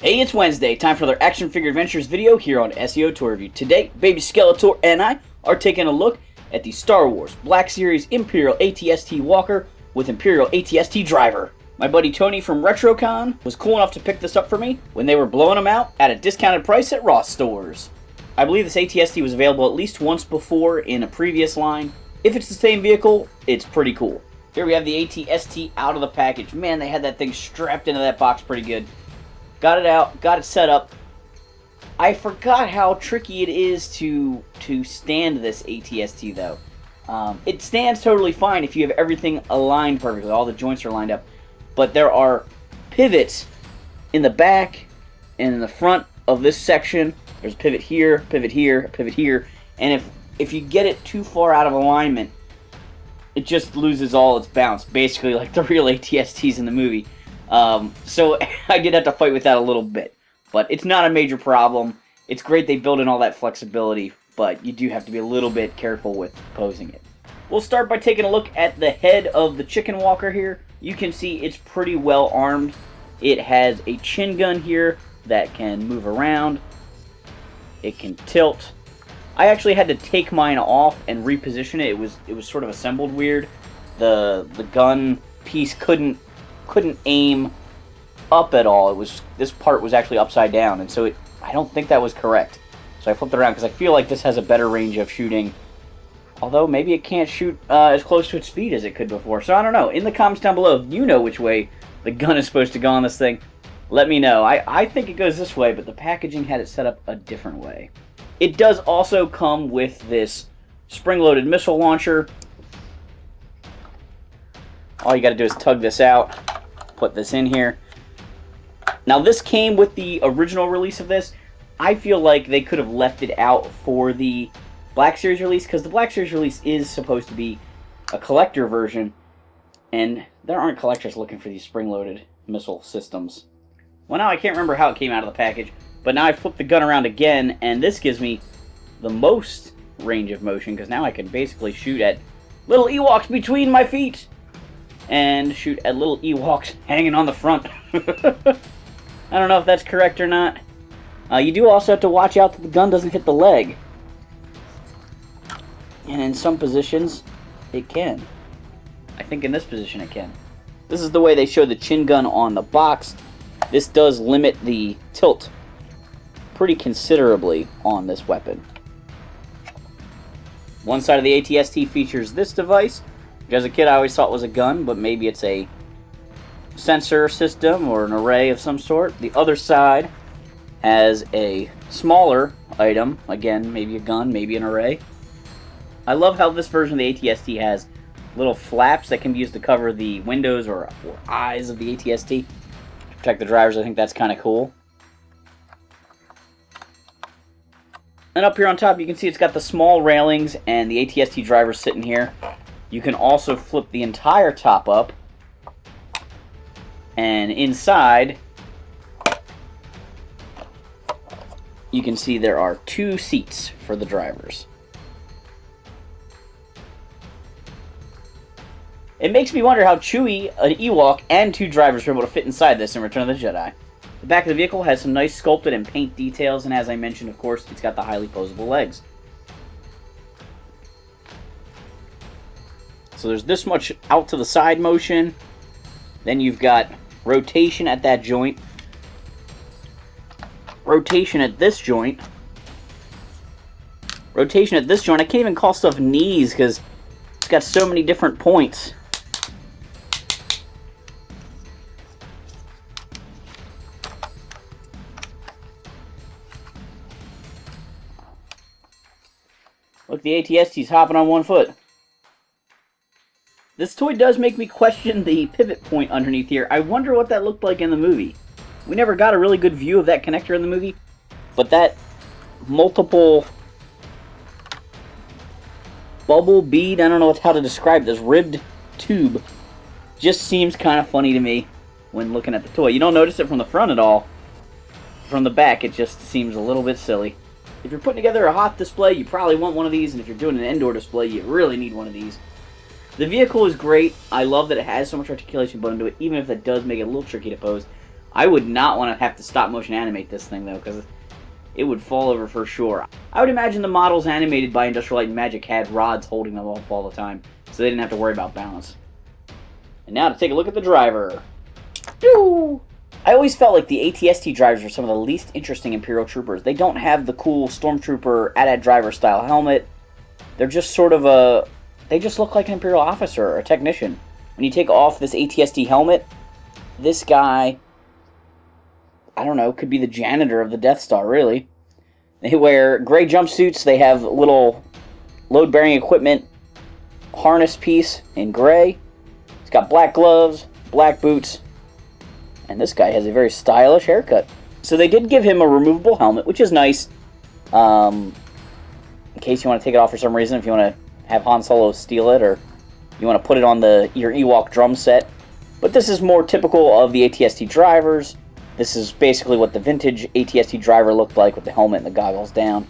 Hey, it's Wednesday, time for another Action Figure Adventures video here on SEO Toy Review. Today, Baby Skeletor and I are taking a look at the Star Wars Black Series Imperial ATST Walker with Imperial ATST Driver. My buddy Tony from RetroCon was cool enough to pick this up for me when they were blowing them out at a discounted price at Ross stores. I believe this ATST was available at least once before in a previous line. If it's the same vehicle, it's pretty cool. Here we have the ATST out of the package. Man, they had that thing strapped into that box pretty good. Got it out, got it set up. I forgot how tricky it is to stand this ATST though. It stands totally fine if you have everything aligned perfectly. All the joints are lined up. But there are pivots in the back and in the front of this section. There's a pivot here, pivot here, pivot here. And if you get it too far out of alignment, it just loses all its bounce. Basically like the real ATSTs in the movie. So I did have to fight with that a little bit, but it's not a major problem. It's great they build in all that flexibility, but you do have to be a little bit careful with posing it. We'll start by taking a look at the head of the chicken walker here. You can see it's pretty well armed. It has a chin gun here that can move around. It can tilt. I actually had to take mine off and reposition it. It was sort of assembled weird. The gun piece couldn't aim up at all. This part was actually upside down, and so I don't think that was correct. So I flipped it around because I feel like this has a better range of shooting. Although maybe it can't shoot as close to its feet as it could before. So I don't know. In the comments down below, if you know which way the gun is supposed to go on this thing, let me know. I think it goes this way, but the packaging had it set up a different way. It does also come with this spring-loaded missile launcher. All you got to do is tug this out, put this in here. Now this came with the original release of this. I feel like they could have left it out for the Black Series release, because the Black Series release is supposed to be a collector version, and there aren't collectors looking for these spring-loaded missile systems. Well, now I can't remember how it came out of the package, but now I flipped the gun around again, and this gives me the most range of motion, because now I can basically shoot at little Ewoks between my feet, and shoot at little Ewoks hanging on the front. I don't know if that's correct or not. You do also have to watch out that the gun doesn't hit the leg. And in some positions, it can. I think in this position it can. This is the way they show the chin gun on the box. This does limit the tilt pretty considerably on this weapon. One side of the ATST features this device. As a kid, I always thought it was a gun, but maybe it's a sensor system or an array of some sort. The other side has a smaller item. Again, maybe a gun, maybe an array. I love how this version of the ATST has little flaps that can be used to cover the windows or eyes of the ATST to protect the drivers. I think that's kind of cool. And up here on top, you can see it's got the small railings and the ATST driver sitting here. You can also flip the entire top up, and inside you can see there are 2 seats for the drivers. It makes me wonder how Chewie, an Ewok, and 2 drivers were able to fit inside this in Return of the Jedi. The back of the vehicle has some nice sculpted and paint details, and as I mentioned, of course, it's got the highly posable legs. So there's this much out to the side motion. Then you've got rotation at that joint. Rotation at this joint. Rotation at this joint. I can't even call stuff knees because it's got so many different points. Look, the ATST's hopping on one foot. This toy does make me question the pivot point underneath here. I wonder what that looked like in the movie. We never got a really good view of that connector in the movie, but that multiple bubble bead, I don't know how to describe this ribbed tube, just seems kind of funny to me when looking at the toy. You don't notice it from the front at all. From the back, it just seems a little bit silly. If you're putting together a Hoth display, you probably want one of these, and if you're doing an Endor display, you really need one of these. The vehicle is great. I love that it has so much articulation built into it, even if that does make it a little tricky to pose. I would not want to have to stop motion animate this thing, though, because it would fall over for sure. I would imagine the models animated by Industrial Light and Magic had rods holding them up all the time, so they didn't have to worry about balance. And now to take a look at the driver. I always felt like the ATST drivers were some of the least interesting Imperial Troopers. They don't have the cool Stormtrooper AT-AT driver style helmet. They're just sort of a... They just look like an Imperial officer or a technician. When you take off this ATST helmet, this guy, I don't know, could be the janitor of the Death Star, really. They wear gray jumpsuits. They have little load-bearing equipment harness piece in gray. He's got black gloves, black boots, and this guy has a very stylish haircut. So they did give him a removable helmet, which is nice. In case you want to take it off for some reason, if you want to have Han Solo steal it, or you want to put it on your Ewok drum set. But this is more typical of the ATST drivers. This is basically what the vintage ATST driver looked like with the helmet and the goggles down.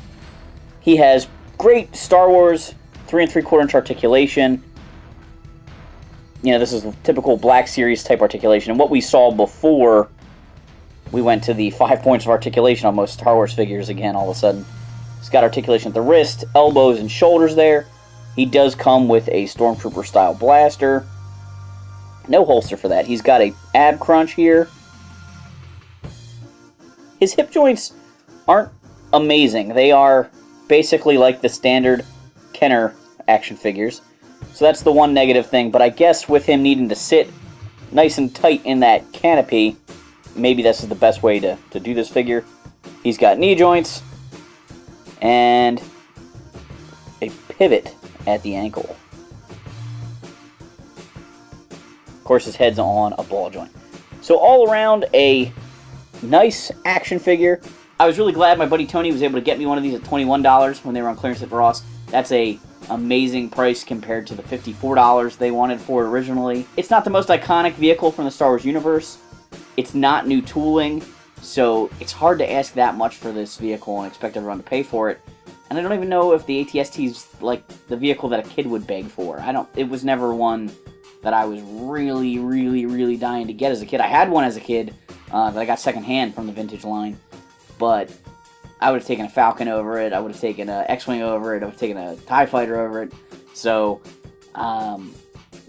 He has great Star Wars 3 3/4 inch articulation. You know, this is typical Black Series type articulation. And what we saw before we went to the 5 points of articulation on most Star Wars figures again all of a sudden. He's got articulation at the wrist, elbows, and shoulders there. He does come with a Stormtrooper style blaster. No holster for that. He's got a ab crunch here. His hip joints aren't amazing. They are basically like the standard Kenner action figures. So that's the one negative thing, but I guess with him needing to sit nice and tight in that canopy, maybe this is the best way to do this figure. He's got knee joints and a pivot at the ankle. Of course, his head's on a ball joint. So all around, a nice action figure. I was really glad my buddy Tony was able to get me one of these at $21 when they were on clearance at Ross. That's a amazing price compared to the $54 they wanted for it originally. It's not the most iconic vehicle from the Star Wars universe. It's not new tooling, so it's hard to ask that much for this vehicle and expect everyone to pay for it. And I don't even know if the ATST is like the vehicle that a kid would beg for. It was never one that I was really, really, really dying to get as a kid. I had one as a kid that I got secondhand from the vintage line, but I would have taken a Falcon over it, I would have taken an X-Wing over it, I would have taken a TIE Fighter over it, so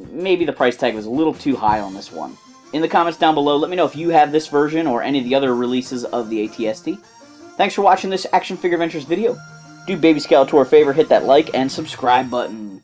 maybe the price tag was a little too high on this one. In the comments down below, let me know if you have this version or any of the other releases of the ATST. Thanks for watching this Action Figure Adventures video. Do Baby Skeletor a favor, hit that like and subscribe button.